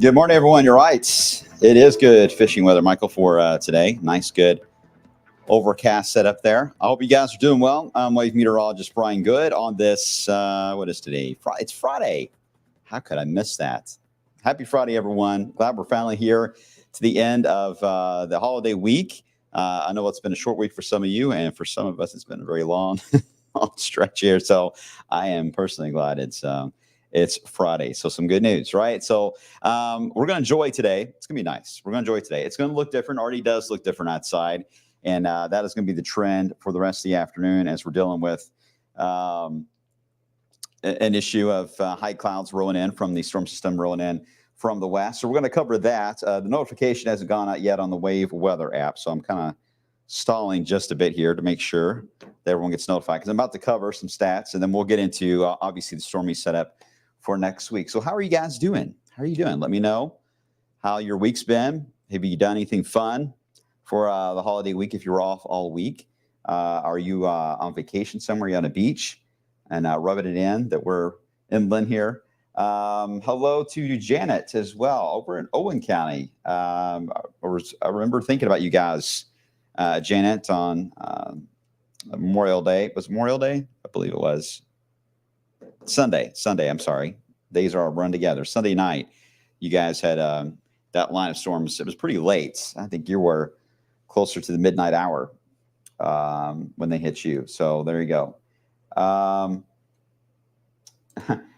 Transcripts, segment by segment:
Good morning, everyone. You're right. It is good fishing weather, Michael, for today. Nice, good overcast setup there. I hope you guys are doing well. I'm Wave Meteorologist Brian Good on this. What is today? It's Friday. How could I miss that? Happy Friday, everyone. Glad we're finally here to the end of the holiday week. I know it's been a short week for some of you, and for some of us, it's been a very long, long stretch here. So I am personally glad it's Friday. So some good news, right? So we're going to enjoy today. It's going to be nice. We're going to enjoy today. It's going to look different. Already does look different outside. And that is going to be the trend for the rest of the afternoon as we're dealing with um, an issue of high clouds rolling in from the storm system rolling in from the west. So we're going to cover that. The notification hasn't gone out yet on the Wave weather app. So I'm kind of stalling just a bit here to make sure that everyone gets notified because I'm about to cover some stats and then we'll get into obviously the stormy setup for next week. So how are you guys doing? How are you doing? Let me know how your week's been. Have you done anything fun for the holiday week if you're off all week? Are you on vacation somewhere? Are you on a beach and rubbing it in that we're inland here? Hello to Janet as well over in Owen County. I remember thinking about you guys, Janet, on Memorial Day. Was it Memorial Day? I believe it was. Sunday, I'm sorry. Days are all run together. Sunday night, you guys had that line of storms. It was pretty late. I think you were closer to the midnight hour when they hit you. So there you go.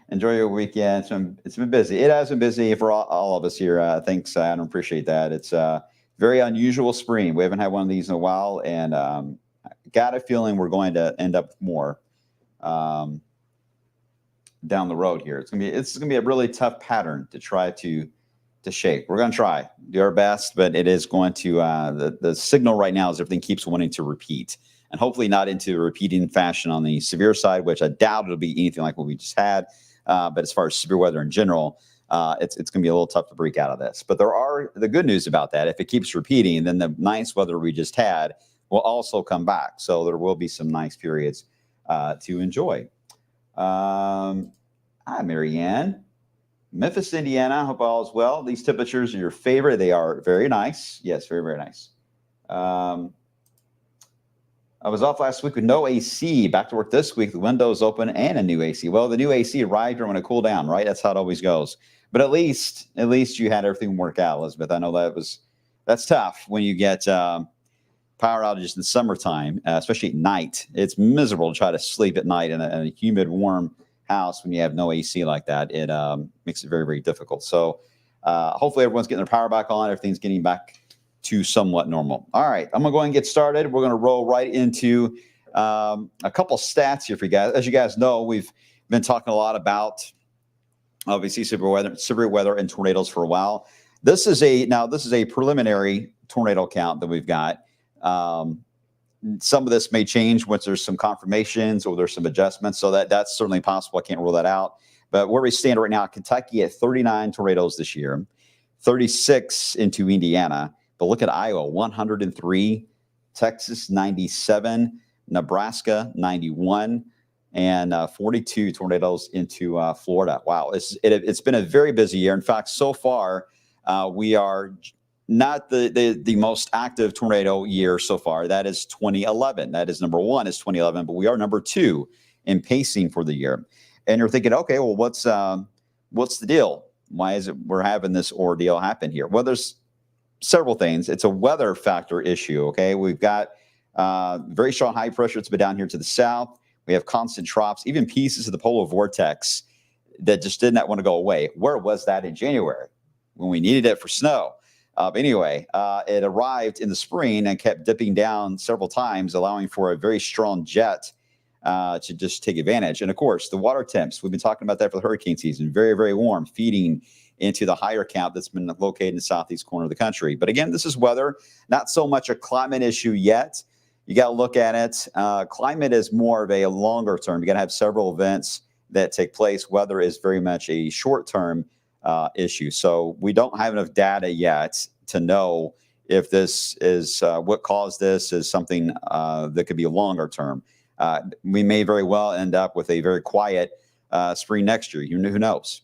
Enjoy your weekend. It's been busy. It has been busy for all of us here. Thanks, Adam. Appreciate that. It's a very unusual spring. We haven't had one of these in a while, and got a feeling we're going to end up with more down the road here. It's gonna be a really tough pattern to try to shake. We're gonna try, do our best, but it is going to the signal right now is everything keeps wanting to repeat, and hopefully not into a repeating fashion on the severe side, which I doubt it'll be anything like what we just had. But as far as severe weather in general, it's going to be a little tough to break out of this. But there are the good news about that. If it keeps repeating, then the nice weather we just had will also come back. So there will be some nice periods to enjoy. Hi, Marianne. Memphis, Indiana. Hope all is well. These temperatures are your favorite. They are very nice. Yes, very, very nice. I was off last week with no AC. Back to work this week. The window's open and a new AC. Well, the new AC arrived when it cooled down, right? That's how it always goes. But at least you had everything work out, Elizabeth. I know that's tough when you get power outages in the summertime, especially at night. It's miserable to try to sleep at night in a humid, warm house when you have no AC like that. It makes it very, very difficult. So hopefully everyone's getting their power back on. Everything's getting back to somewhat normal. All right, I'm going to go ahead and get started. We're going to roll right into a couple stats here for you guys. As you guys know, we've been talking a lot about obviously severe weather and tornadoes for a while. This is a preliminary tornado count that we've got. Some of this may change once there's some confirmations or there's some adjustments. So that's certainly possible. I can't rule that out. But where we stand right now, Kentucky at 39 tornadoes this year, 36 into Indiana. But look at Iowa, 103, Texas, 97, Nebraska, 91, and 42 tornadoes into Florida. Wow, it's been a very busy year. In fact, so far, we are not the most active tornado year so far. That is 2011. That is number one is 2011, but we are number two in pacing for the year. And you're thinking, okay, well, what's the deal? Why is it we're having this ordeal happen here? Well, there's several things. It's a weather factor issue. Okay, we've got very strong high pressure. It's been down here to the south. We have constant troughs, even pieces of the polar vortex that just did not want to go away. Where was that in January when we needed it for snow? Anyway, it arrived in the spring and kept dipping down several times, allowing for a very strong jet to just take advantage. And of course, the water temps, we've been talking about that for the hurricane season, very, very warm, feeding into the higher count that's been located in the southeast corner of the country. But again, this is weather, not so much a climate issue yet. You got to look at it. Climate is more of a longer term. You got to have several events that take place. Weather is very much a short term issue. So we don't have enough data yet to know if this is what caused this is something that could be longer term. We may very well end up with a very quiet spring next year. Who knows?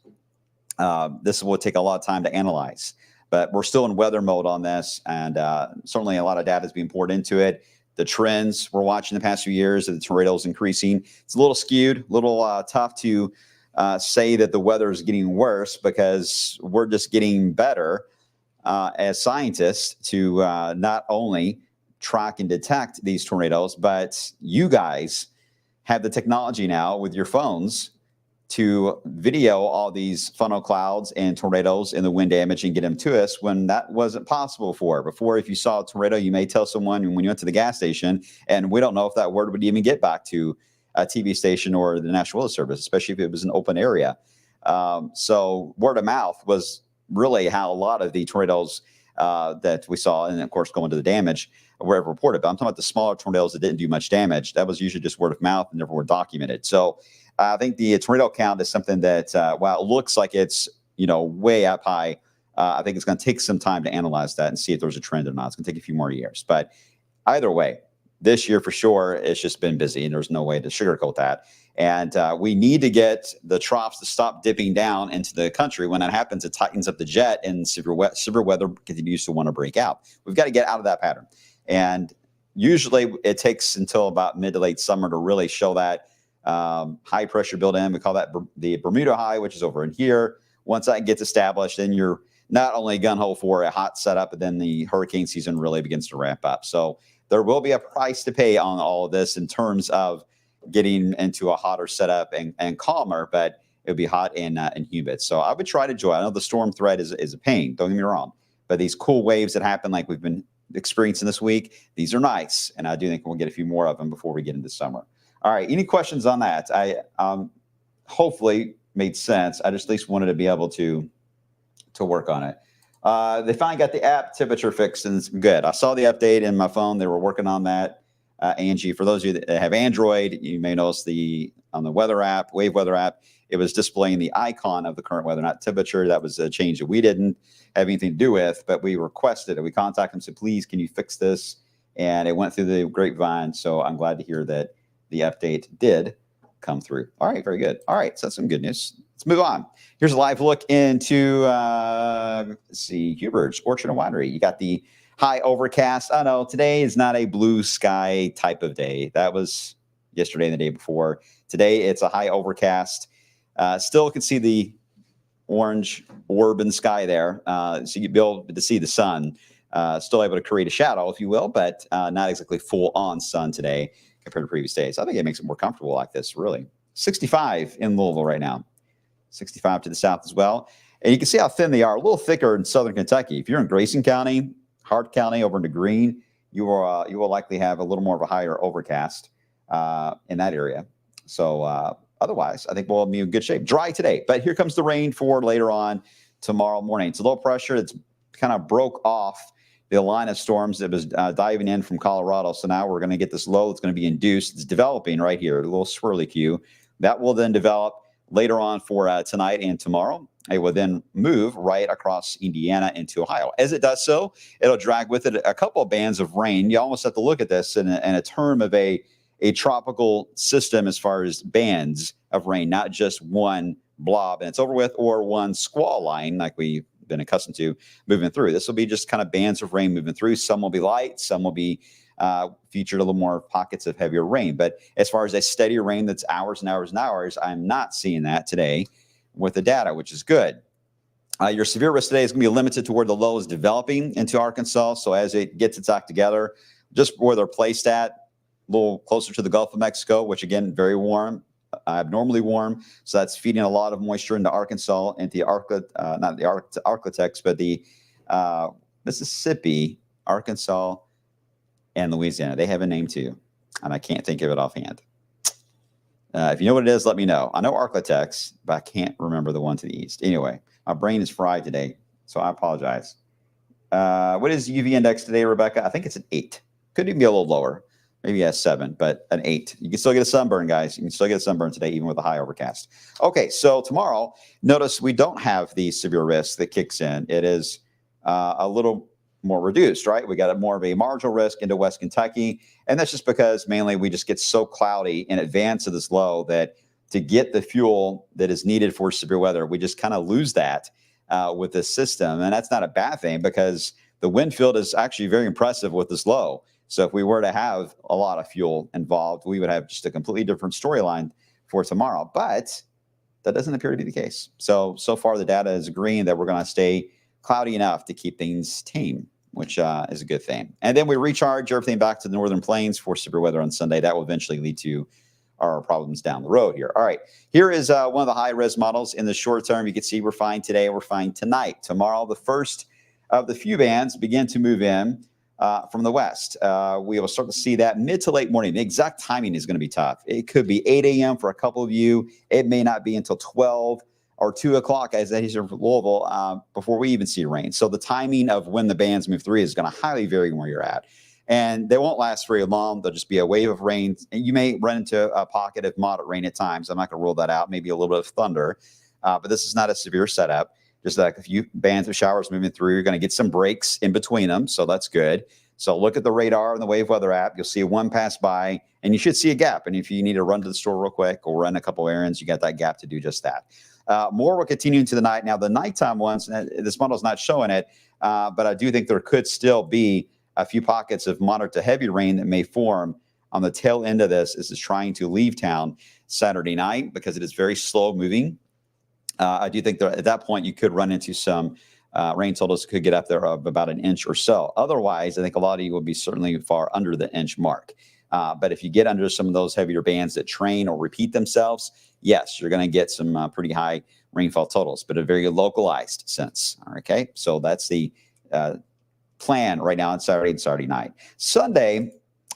This will take a lot of time to analyze. But we're still in weather mode on this, and certainly a lot of data is being poured into it. The trends we're watching the past few years of the tornadoes increasing. It's a little skewed, a little tough to say that the weather is getting worse because we're just getting better as scientists to not only track and detect these tornadoes, but you guys have the technology now with your phones to video all these funnel clouds and tornadoes and the wind damage and get them to us when that wasn't possible before. Before, if you saw a tornado, you may tell someone when you went to the gas station, and we don't know if that word would even get back to a TV station or the National Weather Service, especially if it was an open area. So word of mouth was really how a lot of the tornadoes that we saw, and of course going to the damage, were ever reported. But I'm talking about the smaller tornadoes that didn't do much damage. That was usually just word of mouth and never were documented. So I think the tornado count is something that, while it looks like it's way up high, I think it's going to take some time to analyze that and see if there's a trend or not. It's going to take a few more years. But either way, this year for sure, it's just been busy, and there's no way to sugarcoat that. And we need to get the troughs to stop dipping down into the country. When that happens, it tightens up the jet, and severe weather continues to want to break out. We've got to get out of that pattern. And usually it takes until about mid to late summer to really show that high pressure build in. We call that the Bermuda high, which is over in here. Once that gets established, then you're not only gun ho for a hot setup, but then the hurricane season really begins to ramp up. So there will be a price to pay on all of this in terms of getting into a hotter setup and calmer, but it'll be hot and humid. So I would try to enjoy. I know the storm threat is a pain, don't get me wrong, but these cool waves that happen like we've been experiencing this week, these are nice. And I do think we'll get a few more of them before we get into summer. All right. Any questions on that? I hopefully made sense. I just at least wanted to be able to work on it. They finally got the app temperature fixed, and it's good. I saw the update in my phone. They were working on that. Angie, for those of you that have Android, you may notice on the weather app, Wave Weather app, it was displaying the icon of the current weather, not temperature. That was a change that we didn't have anything to do with, but we requested it. We contacted them, said, please, can you fix this? And it went through the grapevine. So I'm glad to hear that the update did come through. All right, very good. All right, so that's some good news. Let's move on. Here's a live look into, let's see, Hubert's Orchard and Winery. You got the high overcast. I know today is not a blue sky type of day. That was yesterday and the day before. Today, it's a high overcast. Still can see the orange orb in the sky there. So you'd be able to see the sun. Still able to create a shadow, if you will, but not exactly full on sun today compared to previous days. I think it makes it more comfortable like this, really. 65 in Louisville right now. 65 to the south as well. And you can see how thin they are, a little thicker in southern Kentucky. If you're in Grayson County, Hart County, over into Greene, you will likely have a little more of a higher overcast in that area. So otherwise, I think we'll be in good shape. Dry today, but here comes the rain for later on tomorrow morning. It's a low pressure that's kind of broke off the line of storms that was diving in from Colorado. So now we're going to get this low that's going to be induced. It's developing right here, a little swirly queue. That will then develop later on for tonight and tomorrow. It will then move right across Indiana into Ohio. As it does so, it'll drag with it a couple of bands of rain. You almost have to look at this in a term of a tropical system as far as bands of rain, not just one blob and it's over with, or one squall line like we've been accustomed to moving through. This will be just kind of bands of rain moving through. Some will be light, some will be featured a little more pockets of heavier rain. But as far as a steadier rain that's hours and hours and hours, I'm not seeing that today with the data, which is good. Your severe risk today is going to be limited to where the low is developing into Arkansas. So as it gets its act together, just where they're placed at, a little closer to the Gulf of Mexico, which again, very warm, abnormally warm. So that's feeding a lot of moisture into Arkansas, into the not the Arklatex, but the Mississippi, Arkansas, and Louisiana. They have a name too, and I can't think of it offhand. If you know what it is, let me know. I know Arklatex, but I can't remember the one to the east. Anyway, my brain is fried today, so I apologize. What is UV index today, Rebecca? I think it's an 8. Could even be a little lower. Maybe a 7, but an 8. You can still get a sunburn, guys. You can still get a sunburn today, even with a high overcast. Okay, so tomorrow, notice we don't have the severe risk that kicks in. It is a little more reduced, right? We got more of a marginal risk into West Kentucky, and that's just because mainly we just get so cloudy in advance of this low that to get the fuel that is needed for severe weather. We just kind of lose that with this system. And that's not a bad thing because the wind field is actually very impressive with this low. So if we were to have a lot of fuel involved, we would have just a completely different storyline for tomorrow. But that doesn't appear to be the case. So far the data is agreeing that we're going to stay cloudy enough to keep things tame, which is a good thing. And then we recharge everything back to the northern plains for severe weather on Sunday. That will eventually lead to our problems down the road here. All right, here is one of the high-res models in the short term. You can see we're fine today, we're fine tonight. Tomorrow, the first of the few bands begin to move in from the west. We will start to see that mid to late morning. The exact timing is going to be tough. It could be 8 a.m. for a couple of you. It may not be until 12 or 2 o'clock, as that is in Louisville, before we even see rain. So the timing of when the bands move through is going to highly vary where you're at. And they won't last very long. There'll just be a wave of rain. And you may run into a pocket of moderate rain at times. I'm not going to rule that out. Maybe a little bit of thunder. But this is not a severe setup. Just like a few bands of showers moving through. You're going to get some breaks in between them. So that's good. So look at the radar and the Wave Weather app. You'll see one pass by. And you should see a gap. And if you need to run to the store real quick or run a couple errands, you got that gap to do just that. More will continue into the night. Now, the nighttime ones, this model is not showing it. But I do think there could still be a few pockets of moderate to heavy rain that may form on the tail end of this. This is trying to leave town Saturday night because it is very slow moving. I do think that at that point you could run into some rain totals could get up there of about an inch or so. Otherwise, I think a lot of you will be certainly far under the inch mark. But if you get under some of those heavier bands that train or repeat themselves, yes, you're going to get some pretty high rainfall totals, but a very localized sense. Okay, so that's the plan right now on Saturday and Saturday night. Sunday,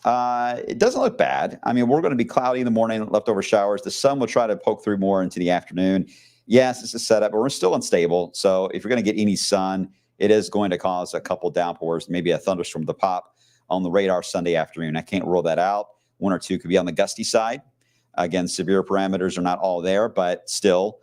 it doesn't look bad. I mean, we're going to be cloudy in the morning, leftover showers. The sun will try to poke through more into the afternoon. Yes, it's a setup, but we're still unstable. So if you're going to get any sun, it is going to cause a couple downpours, maybe a thunderstorm to pop on the radar Sunday afternoon. I can't rule that out. One or two could be on the gusty side. Again, severe parameters are not all there, but still,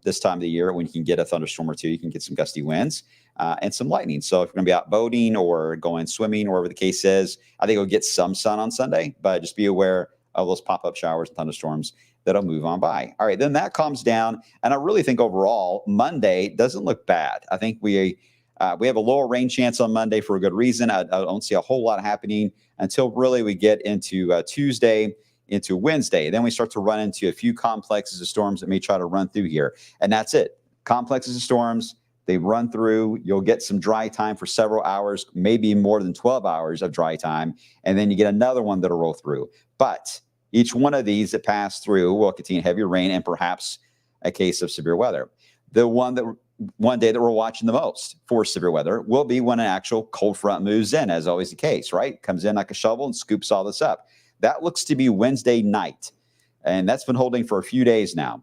this time of the year when you can get a thunderstorm or two, you can get some gusty winds and some lightning. So if you're going to be out boating or going swimming, wherever the case is, I think you'll get some sun on Sunday, but just be aware of those pop-up showers and thunderstorms that'll move on by. All right, then that calms down. And I really think overall, Monday doesn't look bad. I think we have a lower rain chance on Monday for a good reason. I don't see a whole lot happening until really we get into Tuesday, into Wednesday. Then we start to run into a few complexes of storms that may try to run through here. And that's it. Complexes of storms, they run through. You'll get some dry time for several hours, maybe more than 12 hours of dry time. And then you get another one that'll roll through. But each one of these that pass through will contain heavy rain and perhaps a case of severe weather. The one day that we're watching the most for severe weather will be when an actual cold front moves in, as always the case, right? Comes in like a shovel and scoops all this up. That looks to be Wednesday night. And that's been holding for a few days now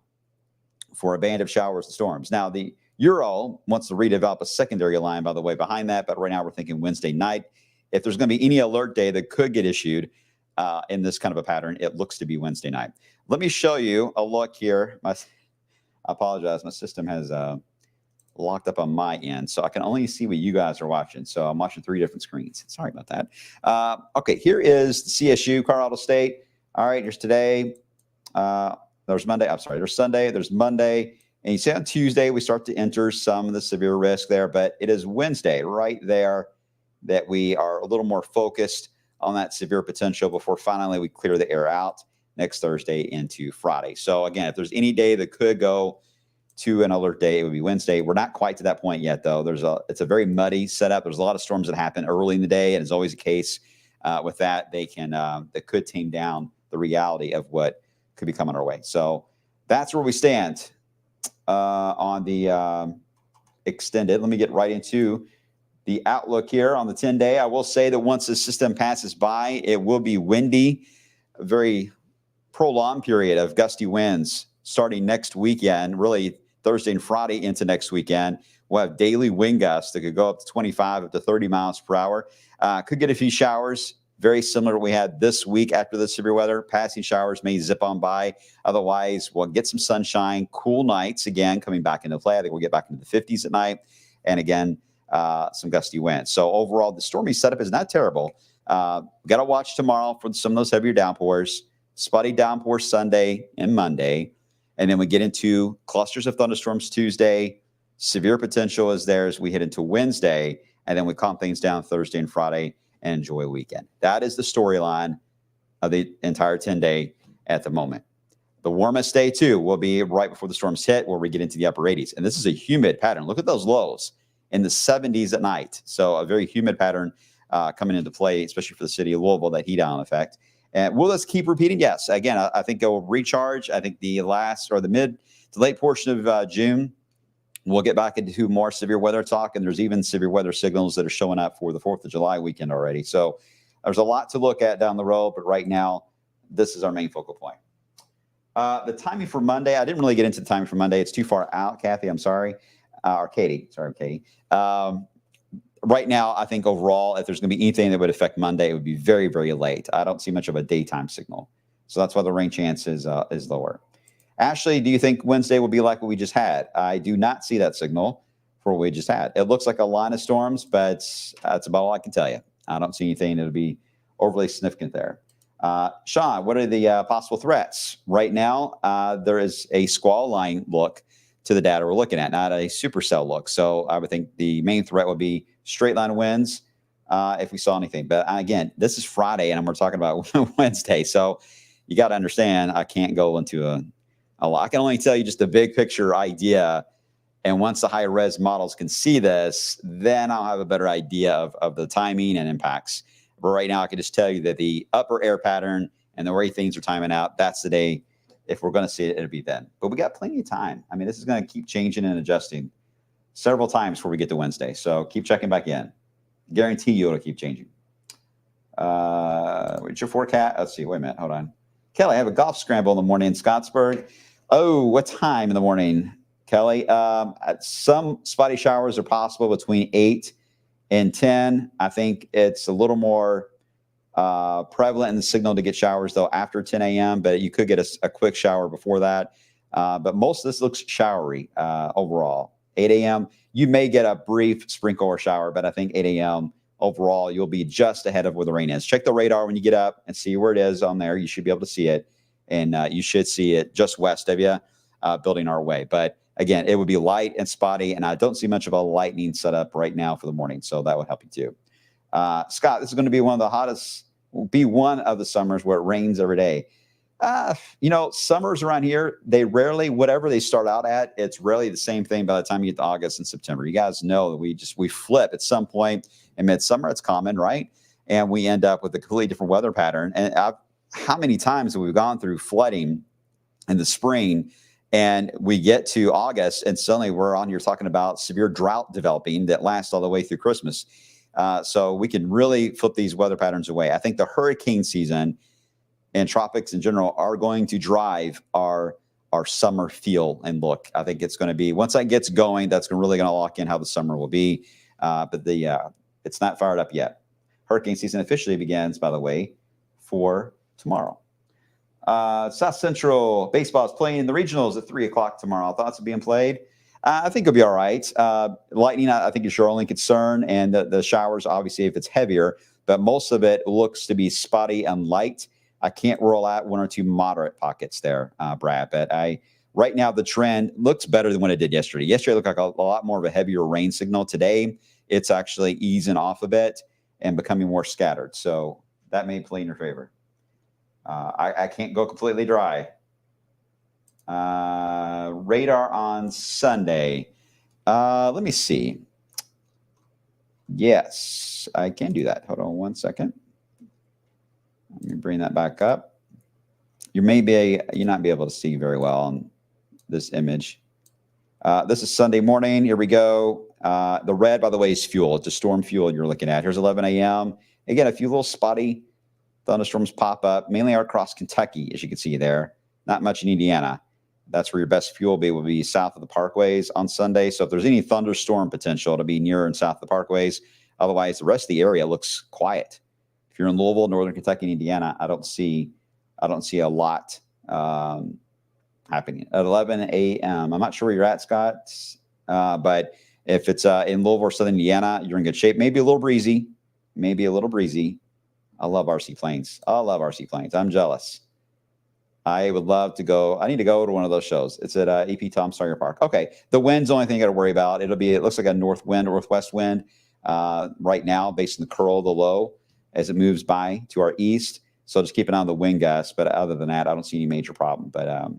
for a band of showers and storms. Now, the Euro wants to redevelop a secondary line, by the way, behind that. But right now we're thinking Wednesday night. If there's going to be any alert day that could get issued in this kind of a pattern, it looks to be Wednesday night. Let me show you a look here. I apologize. My system has locked up on my end, so I can only see what you guys are watching. So I'm watching 3 different screens. Sorry about that. Okay, here is the CSU, Colorado State. All right, here's today. There's Monday. I'm sorry, there's Sunday. There's Monday. And you see on Tuesday, we start to enter some of the severe risk there. But it is Wednesday right there that we are a little more focused on that severe potential before finally we clear the air out next Thursday into Friday. So again, if there's any day that could go to an alert day, it would be Wednesday. We're not quite to that point yet, though. It's a very muddy setup. There's a lot of storms that happen early in the day, and it's always the case with that. They could tame down the reality of what could be coming our way. So that's where we stand on the extended. Let me get right into the outlook here on the 10-day. I will say that once the system passes by, it will be windy, a very prolonged period of gusty winds starting next weekend, really Thursday and Friday into next weekend. We'll have daily wind gusts that could go up to 25 up to 30 miles per hour. Could get a few showers, very similar to what we had this week after the severe weather. Passing showers may zip on by. Otherwise, we'll get some sunshine, cool nights again coming back into play. I think we'll get back into the 50s at night. And again, some gusty winds. So overall, the stormy setup is not terrible. Got to watch tomorrow for some of those heavier downpours. spotty downpour Sunday and Monday. And then we get into clusters of thunderstorms Tuesday. Severe potential is there as we head into Wednesday. And then we calm things down Thursday and Friday and enjoy a weekend. That is the storyline of the entire 10-day at the moment. The warmest day, too, will be right before the storms hit, where we get into the upper 80s. And this is a humid pattern. Look at those lows in the 70s at night. So a very humid pattern coming into play, especially for the city of Louisville, that heat island effect. And will this keep repeating? Yes. Again, I think it will recharge. I think the mid to late portion of June, we'll get back into more severe weather talk. And there's even severe weather signals that are showing up for the 4th of July weekend already. So there's a lot to look at down the road. But right now, this is our main focal point. The timing for Monday, I didn't really get into the timing for Monday. It's too far out, Kathy. I'm sorry. Or Katie. Sorry, Katie. Right now, I think overall, if there's going to be anything that would affect Monday, it would be very, very late. I don't see much of a daytime signal. So that's why the rain chance is lower. Ashley, do you think Wednesday will be like what we just had? I do not see that signal for what we just had. It looks like a line of storms, but that's about all I can tell you. I don't see anything that would be overly significant there. Sean, what are the possible threats? Right now, there is a squall line look to the data we're looking at, not a supercell look. So I would think the main threat would be straight line winds if we saw anything. But again, this is Friday, and we're talking about Wednesday. So you got to understand, I can't go into a lot. I can only tell you just the big picture idea. And once the high res models can see this, then I'll have a better idea of the timing and impacts. But right now, I can just tell you that the upper air pattern and the way things are timing out, that's the day. If we're going to see it, it'll be then. But we got plenty of time. I mean, this is going to keep changing and adjusting several times before we get to Wednesday. So keep checking back in. Guarantee you it'll keep changing. What's your forecast? Let's see. Wait a minute. Hold on. Kelly, I have a golf scramble in the morning in Scottsburg. Oh, what time in the morning, Kelly? Some spotty showers are possible between 8 and 10. I think it's a little more prevalent in the signal to get showers, though, after 10 a.m., but you could get a quick shower before that. But most of this looks showery overall. 8 a.m., you may get a brief sprinkle or shower, but I think 8 a.m. overall, you'll be just ahead of where the rain is. Check the radar when you get up and see where it is on there. You should be able to see it, and you should see it just west of you, building our way. But again, it would be light and spotty, and I don't see much of a lightning setup right now for the morning, so that would help you too. Scott, this is going to be one of the summers where it rains every day. Summers around here, they rarely, whatever they start out at, it's rarely the same thing by the time you get to August and September. You guys know that we flip at some point in midsummer. It's common, right? And we end up with a completely different weather pattern. And how many times have we gone through flooding in the spring, and we get to August and suddenly we're on here talking about severe drought developing that lasts all the way through Christmas. So we can really flip these weather patterns away. I think the hurricane season and tropics in general are going to drive our summer feel and look. I think it's going to be, once that gets going, that's really going to lock in how the summer will be. But it's not fired up yet. Hurricane season officially begins, by the way, for tomorrow. South Central baseball is playing the regionals at 3:00 tomorrow. Thoughts of being played? I think it'll be all right. Lightning, I think, is your only concern, and the showers, obviously, if it's heavier. But most of it looks to be spotty and light. I can't roll out one or two moderate pockets there, Brad. But right now, the trend looks better than what it did yesterday. Yesterday looked like a lot more of a heavier rain signal. Today, it's actually easing off a bit and becoming more scattered. So that may play in your favor. I can't go completely dry. Radar on Sunday. Let me see. Yes, I can do that. Hold on one second. Let me bring that back up. You not be able to see very well on this image. This is Sunday morning. Here we go. The red, by the way, is fuel. It's a storm fuel you're looking at. Here's 11 a.m. Again, a few little spotty thunderstorms pop up, mainly across Kentucky, as you can see there. Not much in Indiana. That's where your best fuel will be south of the parkways on Sunday. So if there's any thunderstorm potential, it'll be near and south of the parkways. Otherwise, the rest of the area looks quiet. If you're in Louisville, Northern Kentucky, and Indiana, I don't see a lot happening at 11 a.m. I'm not sure where you're at, Scott, but if it's in Louisville or Southern Indiana, you're in good shape. Maybe a little breezy. I love RC planes. I'm jealous. I would love to go. I need to go to one of those shows. It's at EP Tom Sawyer Park. Okay. The wind's the only thing you got to worry about. It looks like a northwest wind right now based on the curl of the low as it moves by to our east. So just keep an eye on the wind gusts. But other than that, I don't see any major problem. But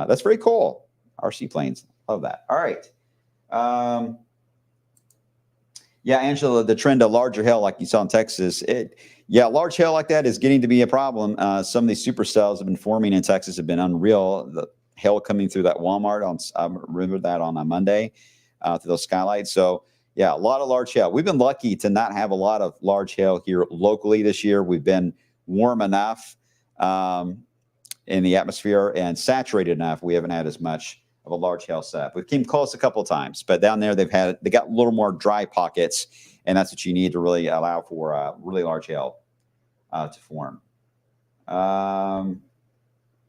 that's very cool. RC planes. Love that. All right. Yeah, Angela, the trend of larger hail like you saw in Texas, large hail like that is getting to be a problem. Some of these supercells have been forming in Texas have been unreal. The hail coming through that Walmart I remember that on a Monday through those skylights. So yeah, a lot of large hail. We've been lucky to not have a lot of large hail here locally this year. We've been warm enough in the atmosphere and saturated enough. We haven't had as much of a large hail set. We've came close a couple of times, but down there they got a little more dry pockets, and that's what you need to really allow for really large hail to form.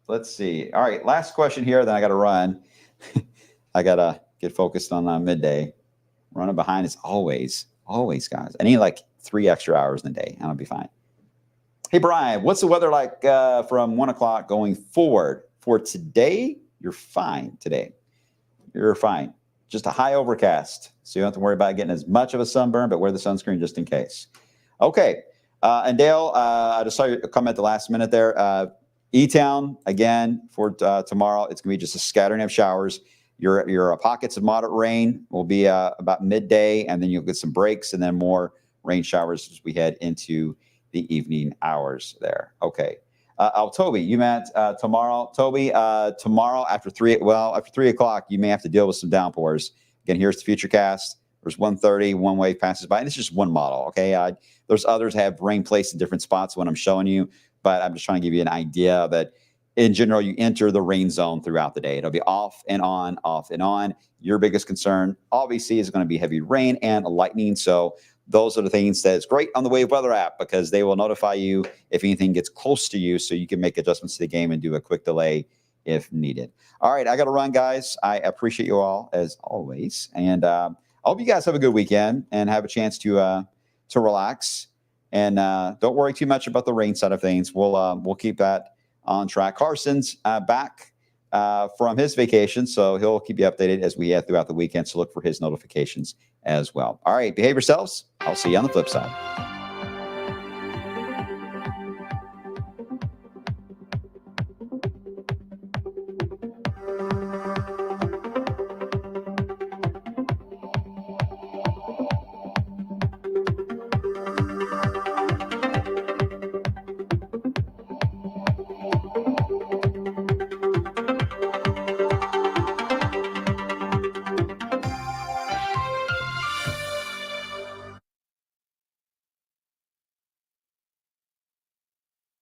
Let's see. All right, last question here. Then I got to run. I got to get focused on midday. Running behind is always, guys. I need like 3 extra hours in the day, and I'll be fine. Hey, Brian, what's the weather like from 1 o'clock going forward? For today, you're fine today. You're fine. Just a high overcast. So you don't have to worry about getting as much of a sunburn, but wear the sunscreen just in case. Okay. And Dale, I just saw your comment at the last minute there. E-Town, again, for tomorrow, it's going to be just a scattering of showers. Your pockets of moderate rain will be about midday, and then you'll get some breaks and then more rain showers as we head into the evening hours there. Okay. Toby, you meant tomorrow. Toby, tomorrow after 3 o'clock, you may have to deal with some downpours. Again, here's the future cast. There's 130, one wave passes by, and it's just one model. Okay. There's others have rain placed in different spots when I'm showing you, but I'm just trying to give you an idea that in general, you enter the rain zone throughout the day. It'll be off and on, off and on. Your biggest concern, obviously, is going to be heavy rain and lightning. So those are the things that's great on the Wave Weather app because they will notify you if anything gets close to you so you can make adjustments to the game and do a quick delay if needed. All right, I got to run, guys. I appreciate you all as always. And I hope you guys have a good weekend and have a chance to relax. And don't worry too much about the rain side of things. We'll keep that on track. Carson's back from his vacation, so he'll keep you updated as we head throughout the weekend. So look for his notifications as well. All right, behave yourselves. I'll see you on the flip side.